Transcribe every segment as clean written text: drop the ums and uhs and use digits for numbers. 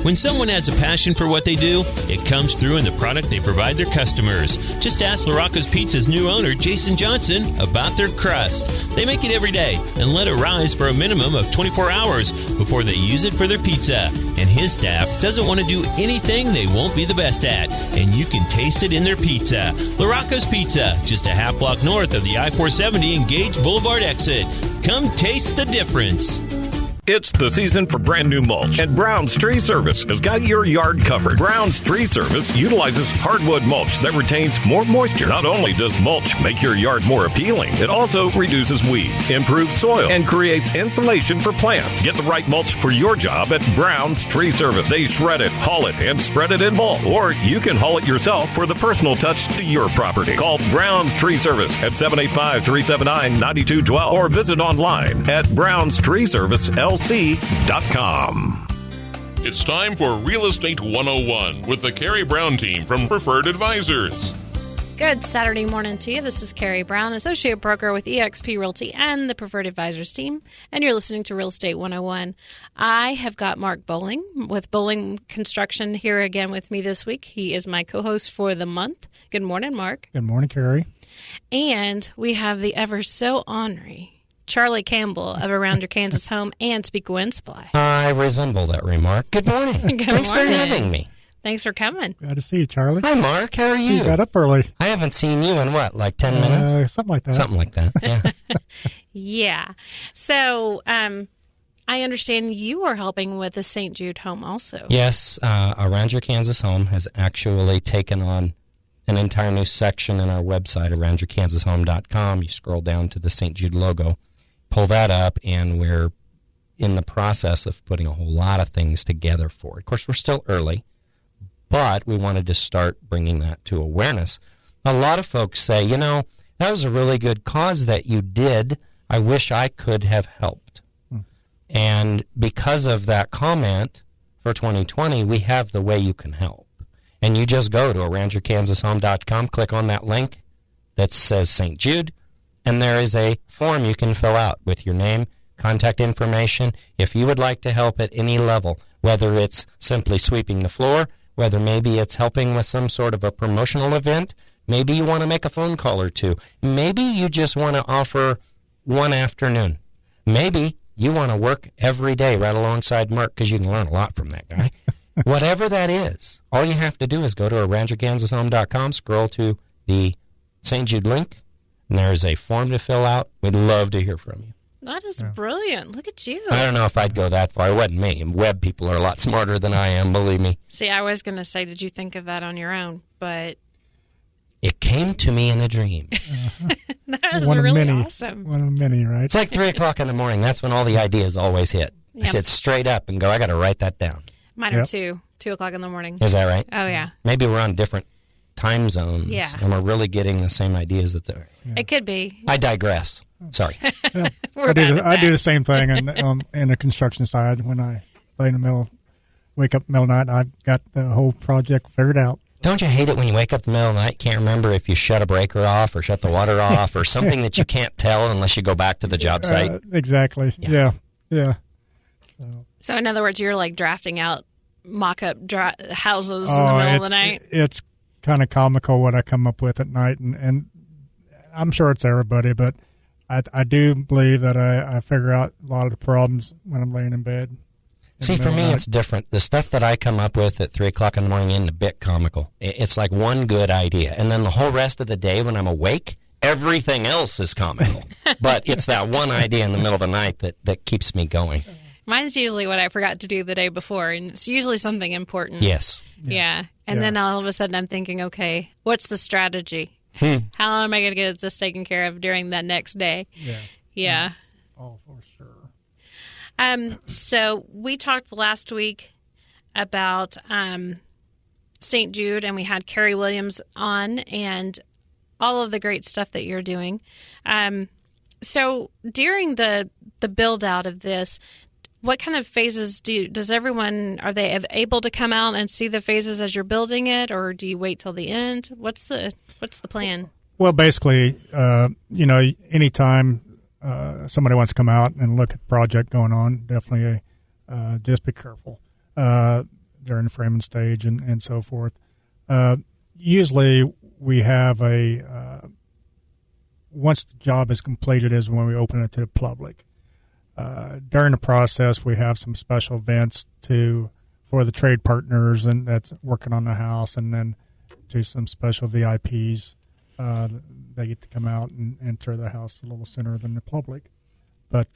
When someone has a passion for what they do, it comes through in the product they provide their customers. Just ask LaRocco's Pizza's new owner, Jason Johnson, about their crust. They make it every day and let it rise for a minimum of 24 hours before they use it for their pizza. And his staff doesn't want to do anything they won't be the best at, and you can taste it in their pizza. LaRocco's Pizza, just a half block north of the I-470 and Gage Boulevard exit. Come taste the difference. It's the season for brand new mulch, and Brown's Tree Service has got your yard covered. Brown's Tree Service utilizes hardwood mulch that retains more moisture. Not only does mulch make your yard more appealing, it also reduces weeds, improves soil, and creates insulation for plants. Get the right mulch for your job at Brown's Tree Service. They shred it, haul it, and spread it in bulk. Or you can haul it yourself for the personal touch to your property. Call Brown's Tree Service at 785-379-9212 or visit online at brownstreeservicelc.com. It's time for Real Estate 101 with the Carrie Brown team from Preferred Advisors. Good Saturday morning to you. This is Carrie Brown, Associate Broker with eXp Realty and the Preferred Advisors team, and you're listening to Real Estate 101. I have got Mark Boling with Boling Construction here again with me this week. He is my co-host for the month. Good morning, Mark. Good morning, Carrie. And we have the ever so ornery Charlie Campbell of Around Your Kansas Home and Topeka Wind Supply. I resemble that remark. Good morning. Thanks for having me. Thanks for coming. Glad to see you, Charlie. Hi, Mark. How are you? You got up early. I haven't seen you in what, like 10 minutes? Something like that. Something like that, yeah. Yeah. So I understand you are helping with the St. Jude home also. Yes, Around Your Kansas Home has actually taken on an entire new section in our website, aroundyourkansashome.com. You scroll down to the St. Jude logo, pull that up, and we're in the process of putting a whole lot of things together for it. Of course, we're still early, but we wanted to start bringing that to awareness. A lot of folks say, you know, that was a really good cause that you did. I wish I could have helped. And because of that comment for 2020, we have the way you can help. And you just go to aroundyourkansashome.com, click on that link that says St. Jude, and there is a form you can fill out with your name, contact information. If you would like to help at any level, whether it's simply sweeping the floor, whether maybe it's helping with some sort of a promotional event, maybe you want to make a phone call or two, maybe you just want to offer one afternoon, maybe you want to work every day right alongside Mark because you can learn a lot from that guy. Whatever that is, all you have to do is go to aroundyourkansashome.com, scroll to the St. Jude link, and there's a form to fill out. We'd love to hear from you. That is brilliant. Look at you. I don't know if I'd go that far. It wasn't me. Web people are a lot smarter than I am, believe me. See, I was going to say, did you think of that on your own? But it came to me in a dream. That was really awesome. One of many, right? It's like 3 o'clock in the morning. That's when all the ideas always hit. Yep. I sit straight up and go, I got to write that down. Mine are 2 o'clock in the morning. Is that right? Oh, yeah. Maybe we're on different time zones. Yeah. And we're really getting the same ideas that they're. Yeah. It could be. I digress. Sorry. Yeah. I do the same thing in the construction side. When I lay in the middle, wake up in the middle of the night, I've got the whole project figured out. Don't you hate it when you wake up in the middle of the night, can't remember if you shut a breaker off or shut the water off or something that you can't tell unless you go back to the job site? Exactly. Yeah. So in other words, you're like drafting out mock-up houses in the middle of the night? It's kind of comical what I come up with at night, and I'm sure it's everybody, but I do believe that I figure out a lot of the problems when I'm laying in bed. See, for me, it's different. The stuff that I come up with at 3 o'clock in the morning isn't a bit comical. It's like one good idea. And then the whole rest of the day when I'm awake, everything else is comical. But it's that one idea in the middle of the night that keeps me going. Mine's usually what I forgot to do the day before, and it's usually something important. Yes. Yeah. And then all of a sudden I'm thinking, okay, what's the strategy? How am I going to get this taken care of during that next day? Yeah. Oh, for sure. So we talked last week about St. Jude, and we had Carrie Williams on and all of the great stuff that you're doing. So during the build-out of this, what kind of phases are they able to come out and see the phases as you're building it, or do you wait till the end? What's the plan? Well, basically, anytime somebody wants to come out and look at the project going on, definitely just be careful. The during the framing stage and so forth. Usually we have once the job is completed is when we open it to the public. During the process, we have some special events for the trade partners and that's working on the house, and then to some special VIPs. They get to come out and enter the house a little sooner than the public. But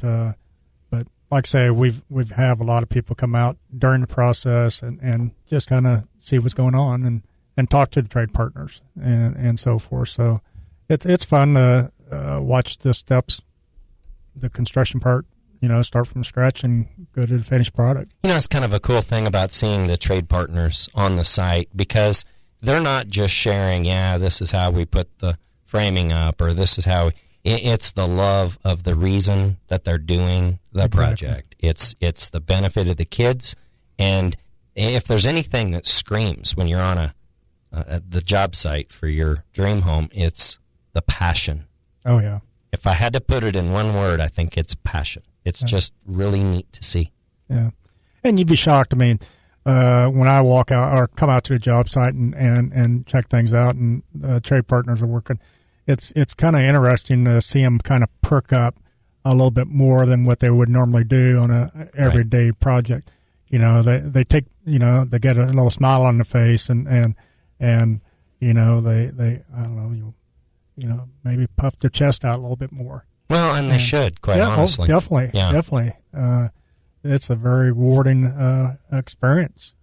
like I say, we've have a lot of people come out during the process and just kind of see what's going on and talk to the trade partners and so forth. So it's fun to watch the steps, the construction part, start from scratch and go to the finished product. It's kind of a cool thing about seeing the trade partners on the site, because they're not just sharing, this is how we put the framing up, or this is how it's the love of the reason that they're doing the project. It's the benefit of the kids, and if there's anything that screams when you're on the job site for your dream home, it's the passion. Oh yeah. If I had to put it in one word, I think it's passion. It's just really neat to see. Yeah. And you'd be shocked. I mean, when I walk out or come out to a job site and check things out, and trade partners are working, it's kind of interesting to see them kind of perk up a little bit more than what they would normally do on a everyday project. They take, they get a little smile on the face and they I don't know, maybe puff their chest out a little bit more. Well, and they should, quite honestly. Definitely. It's a very rewarding experience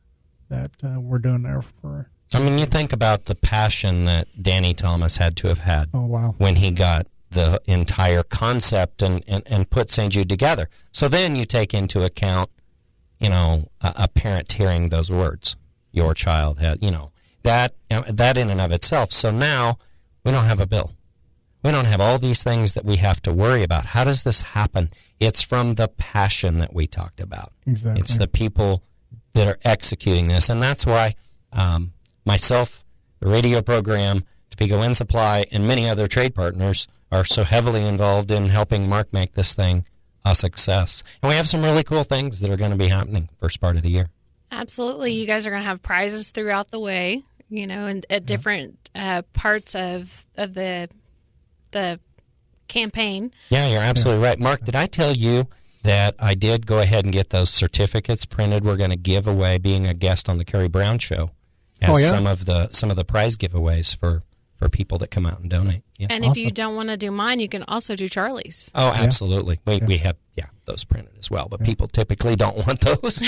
that we're doing there for. I mean, you think about the passion that Danny Thomas had to have had when he got the entire concept and put St. Jude together. So then you take into account, a parent hearing those words. Your child had, that in and of itself. So now we don't have a bill. We don't have all these things that we have to worry about. How does this happen? It's from the passion that we talked about. Exactly. It's the people that are executing this. And that's why myself, the radio program, Topeka Wind Supply, and many other trade partners are so heavily involved in helping Mark make this thing a success. And we have some really cool things that are going to be happening first part of the year. Absolutely. You guys are going to have prizes throughout the way, and at different parts of the campaign. Yeah, you're absolutely right. Mark, did I tell you that I did go ahead and get those certificates printed? We're going to give away, being a guest on the Carrie Brown Show, as some of the prize giveaways for people that come out and donate. Yeah. And if you don't want to do mine, you can also do Charlie's. Oh, absolutely. We have those printed as well, but people typically don't want those.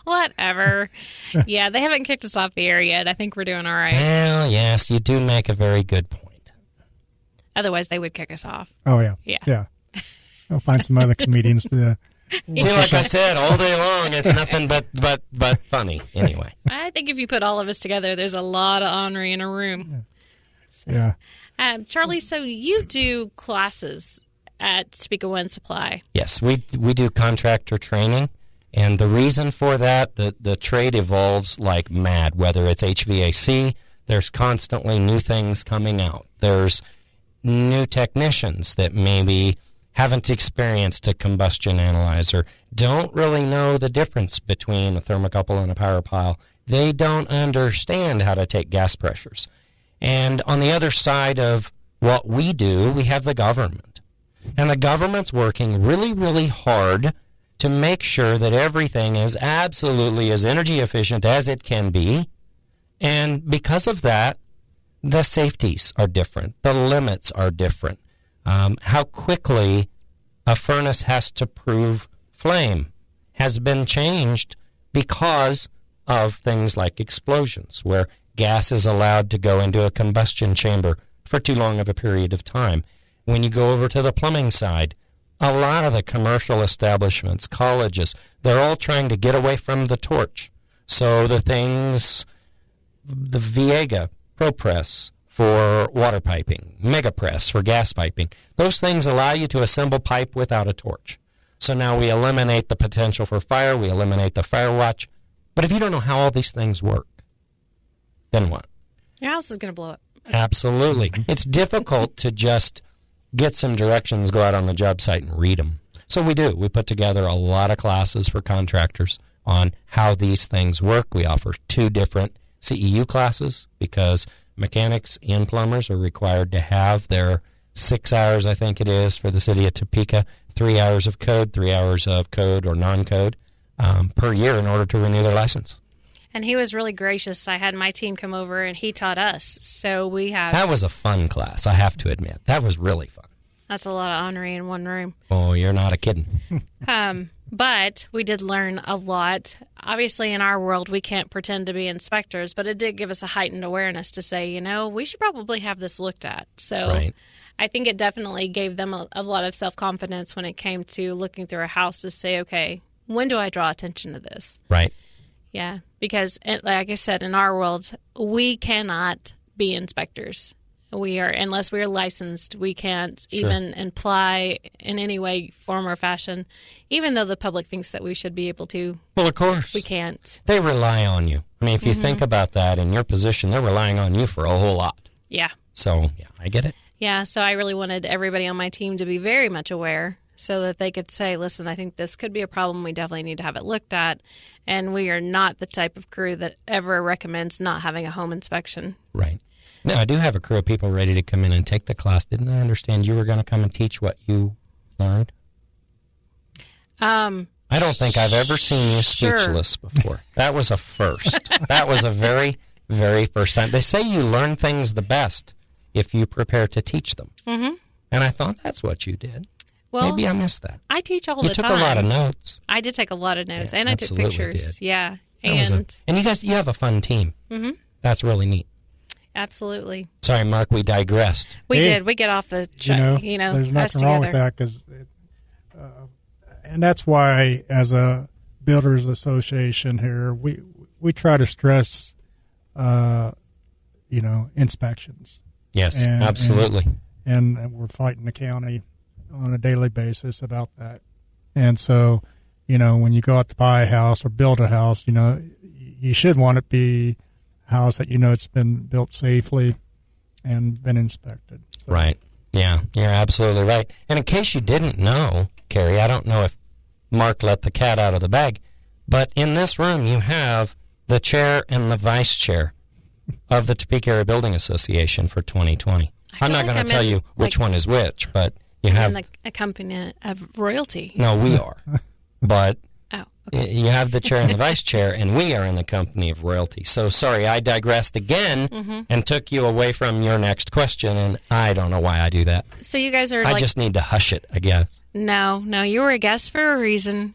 Whatever. Yeah, they haven't kicked us off the air yet. I think we're doing all right. Well, yes, you do make a very good point. Otherwise, they would kick us off. Oh, yeah. Yeah. I'll find some other comedians to... See, like I said, all day long, it's nothing but funny. Anyway. I think if you put all of us together, there's a lot of ornery in a room. Yeah. Charlie, so you do classes at Topeka Wind Supply. Yes, we do contractor training. And the reason for that, the trade evolves like mad. Whether it's HVAC, there's constantly new things coming out. There's new technicians that maybe haven't experienced a combustion analyzer, don't really know the difference between a thermocouple and a power pile. They don't understand how to take gas pressures. And on the other side of what we do, we have the government. And the government's working really, really hard to make sure that everything is absolutely as energy efficient as it can be. And because of that, the safeties are different. The limits are different. How quickly a furnace has to prove flame has been changed because of things like explosions, where gas is allowed to go into a combustion chamber for too long of a period of time. When you go over to the plumbing side, a lot of the commercial establishments, colleges, they're all trying to get away from the torch. So the things, the Viega ProPress for water piping, MegaPress for gas piping, those things allow you to assemble pipe without a torch. So now we eliminate the potential for fire, we eliminate the fire watch. But if you don't know how all these things work, then what? Your house is going to blow up. Absolutely. It's difficult to just get some directions, go out on the job site and read them. So we do. We put together a lot of classes for contractors on how these things work. We offer 2 different CEU classes because mechanics and plumbers are required to have their 6 hours, I think it is, for the city of Topeka, 3 hours of code, 3 hours of code or non-code per year in order to renew their license. And he was really gracious. I had my team come over, and he taught us. So we have... That was a fun class, I have to admit. That was really fun. That's a lot of honorary in one room. Oh, you're not a kidding. But we did learn a lot. Obviously, in our world, we can't pretend to be inspectors, but it did give us a heightened awareness to say, we should probably have this looked at. So Right. I think it definitely gave them a lot of self-confidence when it came to looking through a house to say, okay, when do I draw attention to this? Right. Yeah, because like I said, in our world, we cannot be inspectors. We are, unless we are licensed, we can't even imply in any way, form, or fashion, even though the public thinks that we should be able to. Well, of course. We can't. They rely on you. I mean, if you think about that in your position, they're relying on you for a whole lot. Yeah. So, yeah, I get it. Yeah, so I really wanted everybody on my team to be very much aware so that they could say, listen, I think this could be a problem. We definitely need to have it looked at. And we are not the type of crew that ever recommends not having a home inspection. Right. Now, I do have a crew of people ready to come in and take the class. Didn't I understand you were going to come and teach what you learned? I don't think I've ever seen you speechless before. That was a first. That was a very, very first time. They say you learn things the best if you prepare to teach them. Mm-hmm. And I thought that's what you did. Well, maybe I missed that. I teach all the time. You took a lot of notes. I did take a lot of notes, Yeah, and I took pictures. did. Yeah. And you guys, you have a fun team. Mm-hmm. That's really neat. Absolutely. Sorry, Mark, we digressed. We did. We get off the track. There's nothing wrong with that, and that's why, as a builders association here, we try to stress, inspections. Yes, absolutely. And we're fighting the county on a daily basis about that. And so, when you go out to buy a house or build a house, you should want it to be a house that it's been built safely and been inspected. So. Right. Yeah, you're absolutely right. And in case you didn't know, Carrie, I don't know if Mark let the cat out of the bag, but in this room you have the chair and the vice chair of the Topeka Area Building Association for 2020. I'm not going to tell you which one is which, but you have... the accompaniment of royalty. No, we are. But okay. You have the chair and the vice chair, and we are in the company of royalty. So, sorry, I digressed again and took you away from your next question, and I don't know why I do that. So you guys are I just need to hush it, I guess. No, you were a guest for a reason.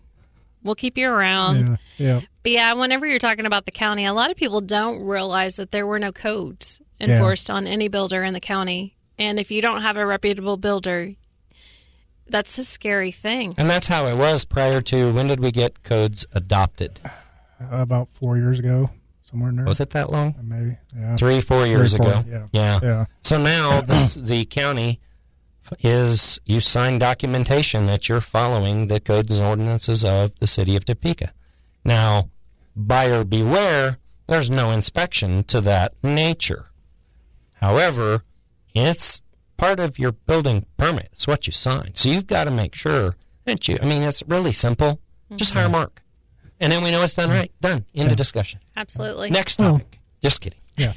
We'll keep you around. Yeah. But yeah, whenever you're talking about the county, a lot of people don't realize that there were no codes enforced on any builder in the county. And if you don't have a reputable builder, that's a scary thing. And that's how it was prior to, when did we get codes adopted? About 4 years ago, somewhere in there. Was it that long? Maybe, yeah. 3-4 years ago. Yeah. So now the county is, you sign documentation that you're following the codes and ordinances of the city of Topeka. Now, buyer beware, there's no inspection to that nature. However, it's part of your building permit. It's what you sign. So you've got to make sure that it's really simple. Just hire Mark. And then we know it's done right. Done. End of discussion. Absolutely. Next topic. Just kidding. Yeah.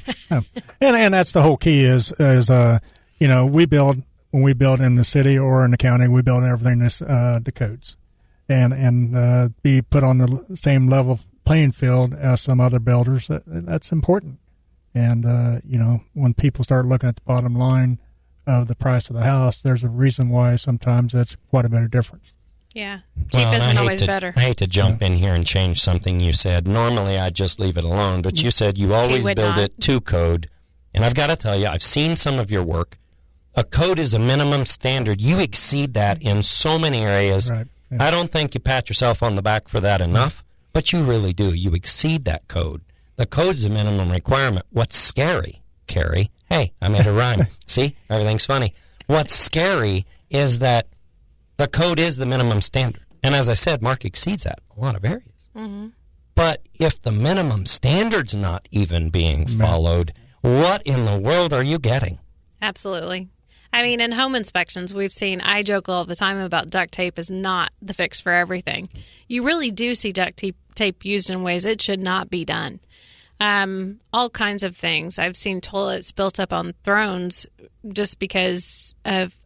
And that's the whole key is we build, when we build in the city or in the county, we build everything the codes and be put on the same level playing field as some other builders. That's important. And, when people start looking at the bottom line of the price of the house, there's a reason why sometimes it's quite a bit of difference. Yeah. Cheap isn't always better. I hate to jump in here and change something you said. Normally, I'd just leave it alone, but you said you always build it to code. And I've got to tell you, I've seen some of your work. A code is a minimum standard. You exceed that in so many areas. Right. Yeah. I don't think you pat yourself on the back for that enough, but you really do. You exceed that code. The code's a minimum requirement. What's scary, Carrie? Hey, I made a rhyme. See? Everything's funny. What's scary is that the code is the minimum standard. And as I said, Mark exceeds that in a lot of areas. Mm-hmm. But if the minimum standard's not even being followed, what in the world are you getting? Absolutely. I mean, in home inspections, I joke all the time about duct tape is not the fix for everything. You really do see duct tape used in ways it should not be done. All kinds of things. I've seen toilets built up on thrones just because of,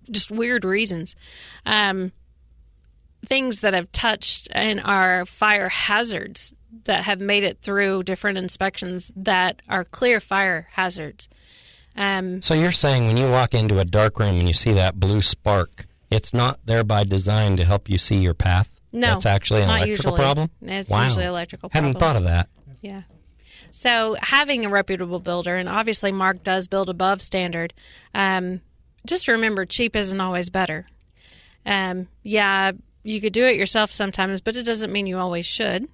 just weird reasons. Things that have touched and are fire hazards that have made it through different inspections that are clear fire hazards. So you're saying when you walk into a dark room and you see that blue spark, it's not there by design to help you see your path? No. That's actually an electrical usually. problem? It's Wow. usually an electrical problem. Hadn't thought of that. Yeah. So having a reputable builder, and obviously Mark does build above standard, just remember cheap isn't always better. Yeah, you could do it yourself sometimes, but it doesn't mean you always should.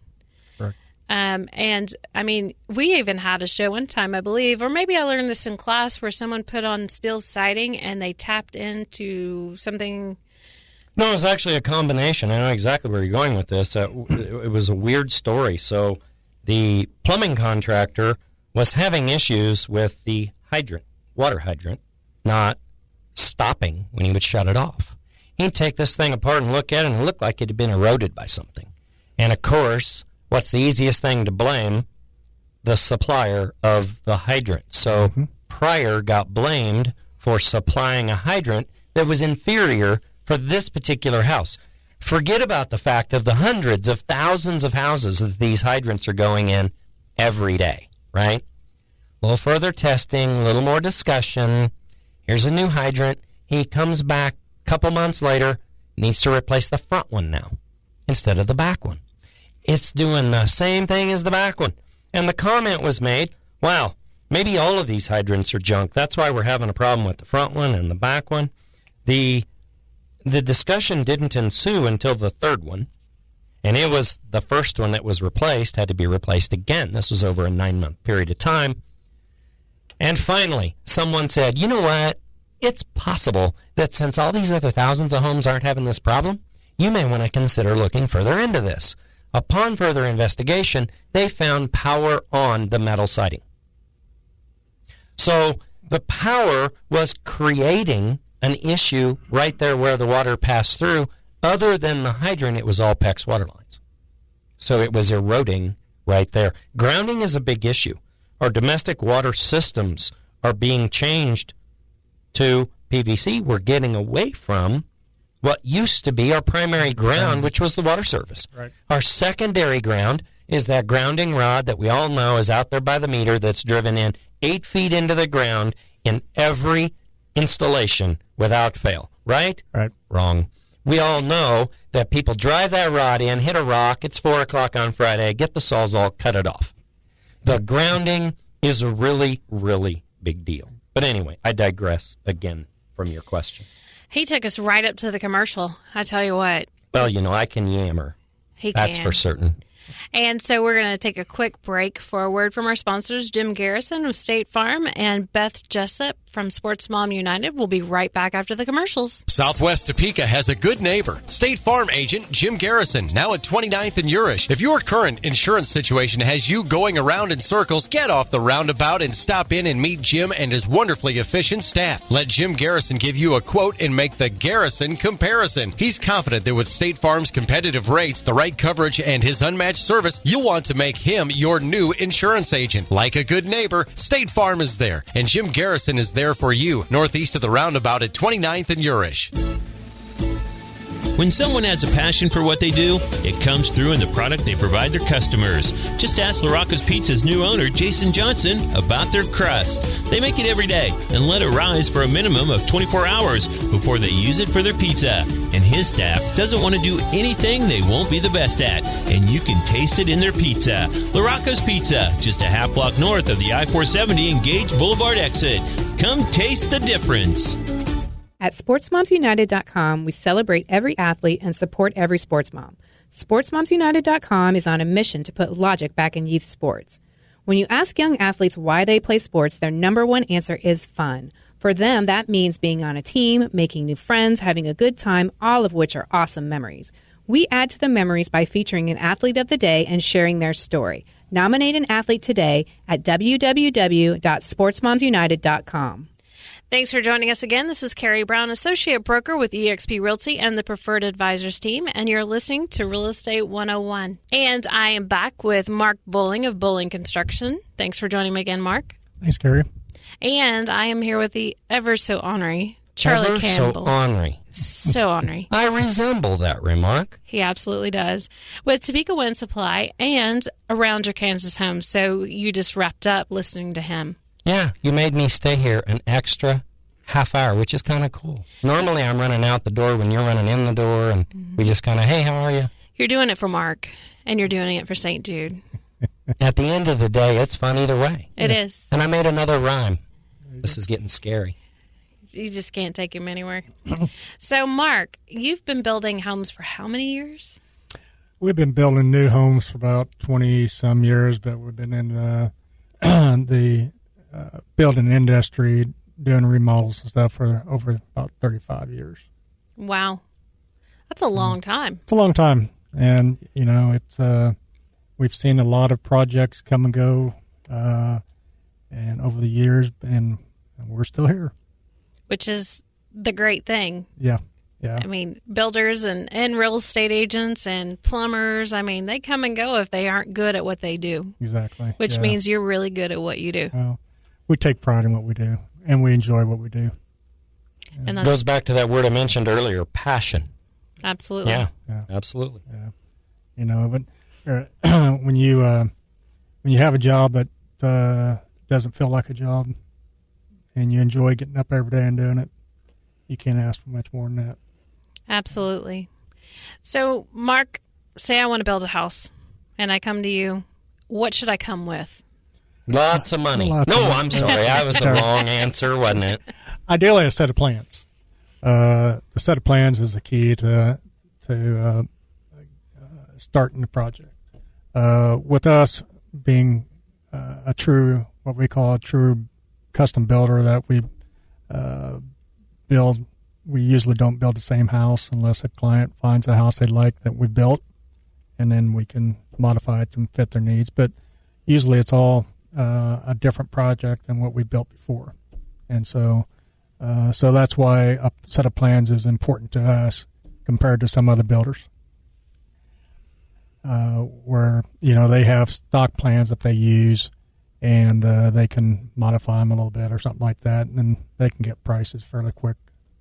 And I mean, we even had a show one time, I believe, or maybe I learned this in class, where someone put on steel siding and they tapped into something. No, it was actually a combination. I know exactly where you're going with this. It was a weird story. So the plumbing contractor was having issues with the water hydrant, not stopping when he would shut it off. He'd take this thing apart and look at it, and it looked like it had been eroded by something. And, of course, what's the easiest thing to blame? The supplier of the hydrant. So Pryor got blamed for supplying a hydrant that was inferior for this particular house. Forget about the fact of the hundreds of thousands of houses that these hydrants are going in every day, right? A little further testing, a little more discussion. Here's a new hydrant. He comes back a couple months later, needs to replace the front one now instead of the back one. It's doing the same thing as the back one. And the comment was made, wow, maybe all of these hydrants are junk. That's why we're having a problem with the front one and the back one. The discussion didn't ensue until the third one, and it was the first one that was replaced, had to be replaced again. This was over a 9-month period of time. And finally, someone said, you know what? It's possible that since all these other thousands of homes aren't having this problem, you may want to consider looking further into this. Upon further investigation, they found power on the metal siding. So the power was creating an issue right there where the water passed through. Other than the hydrant, it was all PEX water lines. So it was eroding right there. Grounding is a big issue. Our domestic water systems are being changed to PVC. We're getting away from what used to be our primary ground, which was the water service. Right. Our secondary ground is that grounding rod that we all know is out there by the meter that's driven in 8 feet into the ground in every installation without fail. Right? Right. Wrong. We all know that people drive that rod in, hit a rock, it's 4 o'clock on Friday, get the Sawzall, cut it off. The grounding is a really, really big deal. But anyway, I digress again from your question. He took us right up to the commercial. I tell you what. Well, you know, I can yammer. That's for certain. And so we're going to take a quick break for a word from our sponsors, Jim Garrison of State Farm and Beth Jessup from Sports Mom United. We'll be right back after the commercials. Southwest Topeka has a good neighbor. State Farm agent Jim Garrison, now at 29th and Urish. If your current insurance situation has you going around in circles, get off the roundabout and stop in and meet Jim and his wonderfully efficient staff. Let Jim Garrison give you a quote and make the Garrison comparison. He's confident that with State Farm's competitive rates, the right coverage, and his unmatched service, you'll want to make him your new insurance agent. Like a good neighbor, State Farm is there, and Jim Garrison is there for you, northeast of the roundabout at 29th and Urish. When someone has a passion for what they do, it comes through in the product they provide their customers. Just ask LaRocco's Pizza's new owner, Jason Johnson, about their crust. They make it every day and let it rise for a minimum of 24 hours before they use it for their pizza. And his staff doesn't want to do anything they won't be the best at, and you can taste it in their pizza. LaRocco's Pizza, just a half block north of the I-470 Engage Boulevard exit. Come taste the difference. At SportsMomsUnited.com, we celebrate every athlete and support every sports mom. SportsMomsUnited.com is on a mission to put logic back in youth sports. When you ask young athletes why they play sports, their number one answer is fun. For them, that means being on a team, making new friends, having a good time, all of which are awesome memories. We add to the memories by featuring an athlete of the day and sharing their story. Nominate an athlete today at www.sportsmomsunited.com. Thanks for joining us again. This is Carrie Brown, Associate Broker with eXp Realty and the Preferred Advisors team, and you're listening to Real Estate 101. And I am back with Mark Boling of Boling Construction. Thanks for joining me again, Mark. Thanks, Carrie. And I am here with the ever so ornery Charlie Campbell. So ornery. So ornery. I resemble that remark. He absolutely does. With Topeka Wind Supply and Around Your Kansas Home. So you just wrapped up listening to him. Yeah, you made me stay here an extra half hour, which is kind of cool. Normally I'm running out the door when you're running in the door, and we just kind of, hey, how are you? You're doing it for Mark, and you're doing it for St. Jude. At the end of the day, it's fun either way. It is. And I made another rhyme. This is getting scary. You just can't take him anywhere. So, Mark, you've been building homes for how many years? We've been building new homes for about 20-some years, but we've been in the building industry, doing remodels and stuff for over about 35 years. Wow. That's a long time. It's a long time. And, you know, it's we've seen a lot of projects come and go and over the years, and we're still here. Which is the great thing. Yeah. Yeah. I mean, builders and real estate agents and plumbers, I mean, they come and go if they aren't good at what they do. Exactly. Which means you're really good at what you do. Well, we take pride in what we do, and we enjoy what we do. And it goes back to that word I mentioned earlier, passion. Absolutely. Yeah. Absolutely. Yeah. You know, but when you have a job that doesn't feel like a job, and you enjoy getting up every day and doing it, you can't ask for much more than that. Absolutely. So, Mark, say I want to build a house, and I come to you. What should I come with? Lots of money. I'm sorry. I was the wrong answer, wasn't it? Ideally, a set of plans. The set of plans is the key to starting the project. With us being what we call a true custom builder, that we build, we usually don't build the same house unless a client finds a house they like that we built, and then we can modify it to fit their needs. But usually it's all a different project than what we built before. And so that's why a set of plans is important to us compared to some other builders, where, you know, they have stock plans that they use, and they can modify them a little bit or something like that, and then they can get prices fairly quick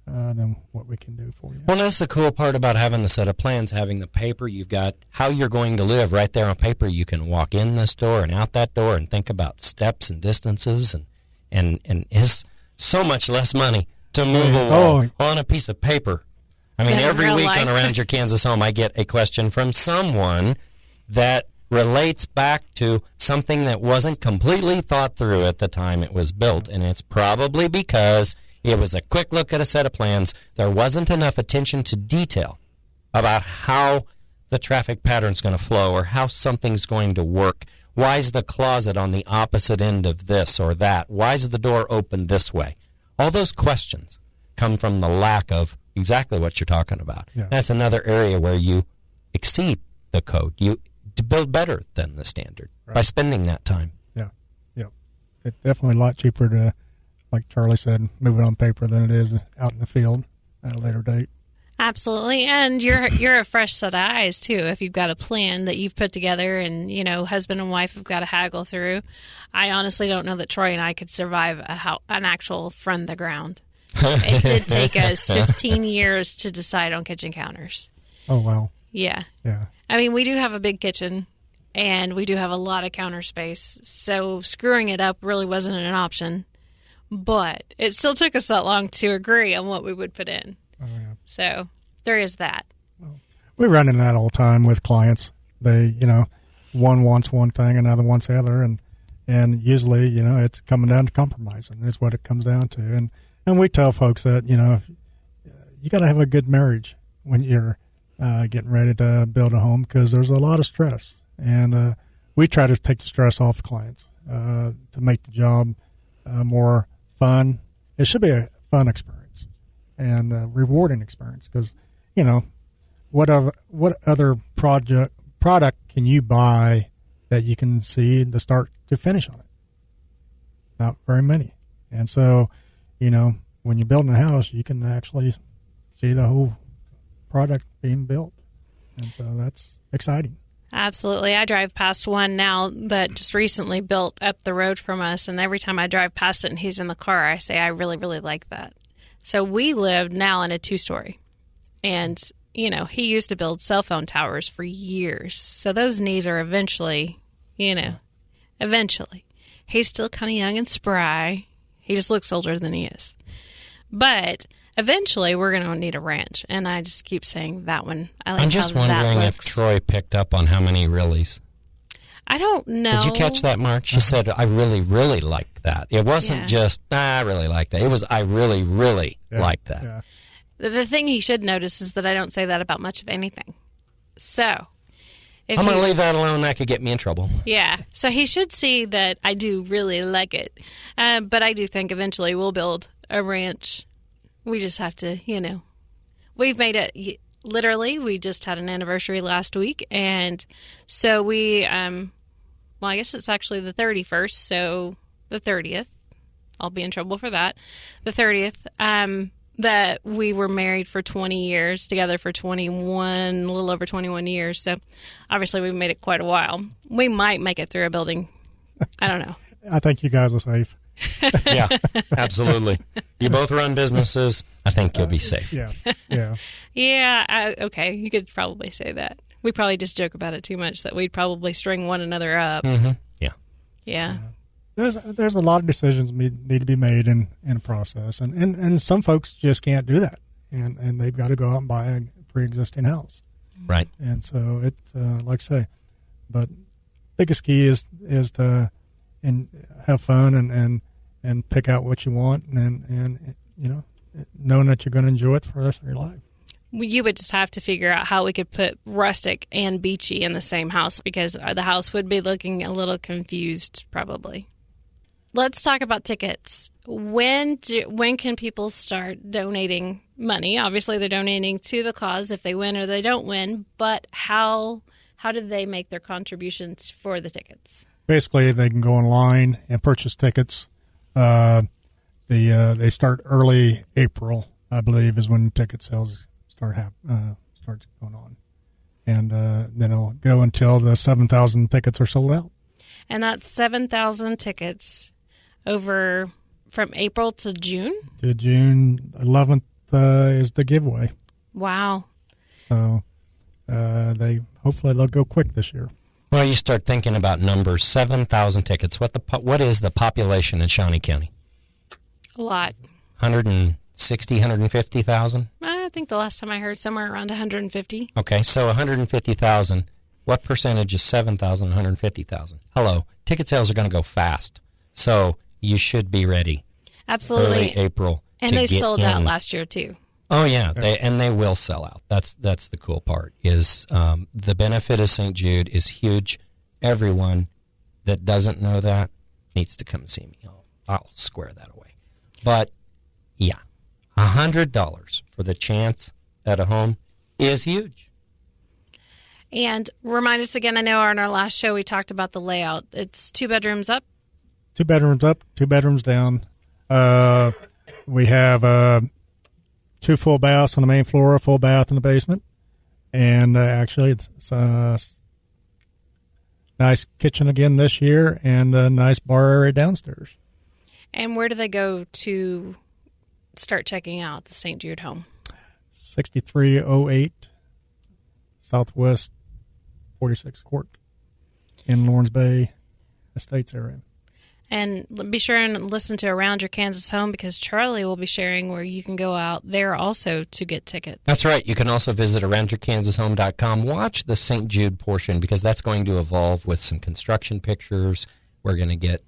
than what we can do for you. Well, that's the cool part about having the set of plans, having the paper. You've got how you're going to live right there on paper. You can walk in this door and out that door and think about steps and distances, and it's so much less money to move a wall on a piece of paper. I mean, every week on Around Your Kansas Home, I get a question from someone that relates back to something that wasn't completely thought through at the time it was built, and it's probably because it was a quick look at a set of plans. There wasn't enough attention to detail about how the traffic pattern's going to flow or how something's going to work. Why is the closet on the opposite end of this or that? Why is the door open this way? All those questions come from the lack of exactly what you're talking about. Yeah. That's another area where you exceed the code. You to build better than the standard by spending that time. Yeah. It's definitely a lot cheaper to, like Charlie said, move it on paper than it is out in the field at a later date. Absolutely. And you're a fresh set of eyes, too, if you've got a plan that you've put together and, you know, husband and wife have got to haggle through. I honestly don't know that Troy and I could survive an actual from the ground. It did take us 15 years to decide on kitchen counters. Oh, wow. Yeah. Yeah. I mean, we do have a big kitchen, and we do have a lot of counter space, so screwing it up really wasn't an option. But it still took us that long to agree on what we would put in. Oh, yeah. So there is that. We run into that all the time with clients. They, you know, one wants one thing, another wants the other, and usually, you know, it's coming down to compromising is what it comes down to. And we tell folks that, you know, you got to have a good marriage when you're getting ready to build a home, because there's a lot of stress, and we try to take the stress off clients to make the job more fun. It should be a fun experience and a rewarding experience, because, you know, what other product can you buy that you can see the start to finish on it? Not very many. And so, when you're building a house, you can actually see the whole product being built. And so that's exciting. Absolutely. I drive past one now that just recently built up the road from us, and every time I drive past it and he's in the car, I say, I really, really like that. So we live now in a 2-story, and, he used to build cell phone towers for years. So those knees are eventually. He's still kind of young and spry. He just looks older than he is. But eventually, we're going to need a ranch, and I just keep saying that one. I'm just wondering if Troy picked up on how many reallys. I don't know. Did you catch that, Mark? She said, I really, really like that. It wasn't just, I really like that. It was, I really, really like that. Yeah. The thing he should notice is that I don't say that about much of anything. So, I'm going to leave that alone. That could get me in trouble. Yeah. So he should see that I do really like it. But I do think eventually we'll build a ranch. We just have to, we've made it, literally, we just had an anniversary last week. And so we, I guess it's actually the 31st, so the 30th. I'll be in trouble for that. The 30th, that we were married for 20 years, together for a little over 21 years. So obviously we've made it quite a while. We might make it through a building. I don't know. I think you guys are safe. Yeah, absolutely. You both run businesses. I think you'll be safe. Yeah. Yeah, okay. You could probably say that. We probably just joke about it too much that we'd probably string one another up. Mm-hmm. Yeah. There's a lot of decisions need to be made in a process, and some folks just can't do that, and they've got to go out and buy a pre-existing house. Right. And so it, like I say, but biggest key is to have fun and pick out what you want, and knowing that you're going to enjoy it for the rest of your life. You would just have to figure out how we could put rustic and beachy in the same house, because the house would be looking a little confused probably. Let's talk about tickets. When can people start donating money? Obviously, they're donating to the cause if they win or they don't win, but how do they make their contributions for the tickets? Basically, they can go online and purchase tickets. They start early April, I believe, is when ticket sales starts going on, and then it'll go until the 7,000 tickets are sold out. And that's 7,000 tickets over from April to June? To June 11th is the giveaway. Wow. So hopefully they'll go quick this year. Well, you start thinking about numbers. 7,000 tickets. What is the population in Shawnee County? A lot. 160, 150,000? I think the last time I heard somewhere around 150. Okay, so 150,000. What percentage is 7,000, 150,000? Hello. Ticket sales are going to go fast. So you should be ready. Absolutely. Early April. And they sold out last year, too. Oh, yeah. They will sell out. That's the cool part, is the benefit of St. Jude is huge. Everyone that doesn't know that needs to come and see me. I'll square that away. But, yeah, $100 for the chance at a home is huge. And remind us again, I know on our last show we talked about the layout. It's 2 bedrooms up? 2 bedrooms up, 2 bedrooms down. We have 2 full baths on the main floor, a full bath in the basement. And actually, it's a nice kitchen again this year and a nice bar area downstairs. And where do they go to start checking out the St. Jude home? 6308 Southwest 46th Court in Lawrence Bay Estates area. And be sure and listen to Around Your Kansas Home, because Charlie will be sharing where you can go out there also to get tickets. That's right. You can also visit AroundYourKansasHome.com. Watch the St. Jude portion, because that's going to evolve with some construction pictures. We're going to get,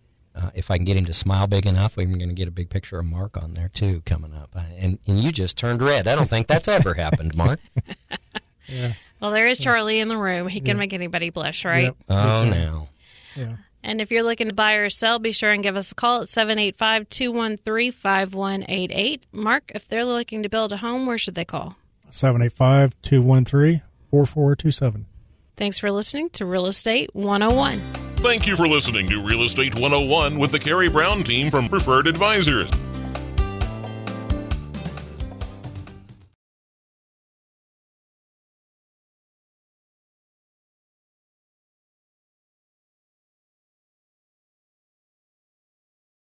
if I can get him to smile big enough, we're going to get a big picture of Mark on there, too, coming up. And you just turned red. I don't think that's ever happened, Mark. Yeah. Well, there is Charlie in the room. He can make anybody blush, right? Yep. Oh, no. Yeah. And if you're looking to buy or sell, be sure and give us a call at 785-213-5188. Mark, if they're looking to build a home, where should they call? 785-213-4427. Thanks for listening to Real Estate 101. Thank you for listening to Real Estate 101 with the Carrie Brown team from Preferred Advisors.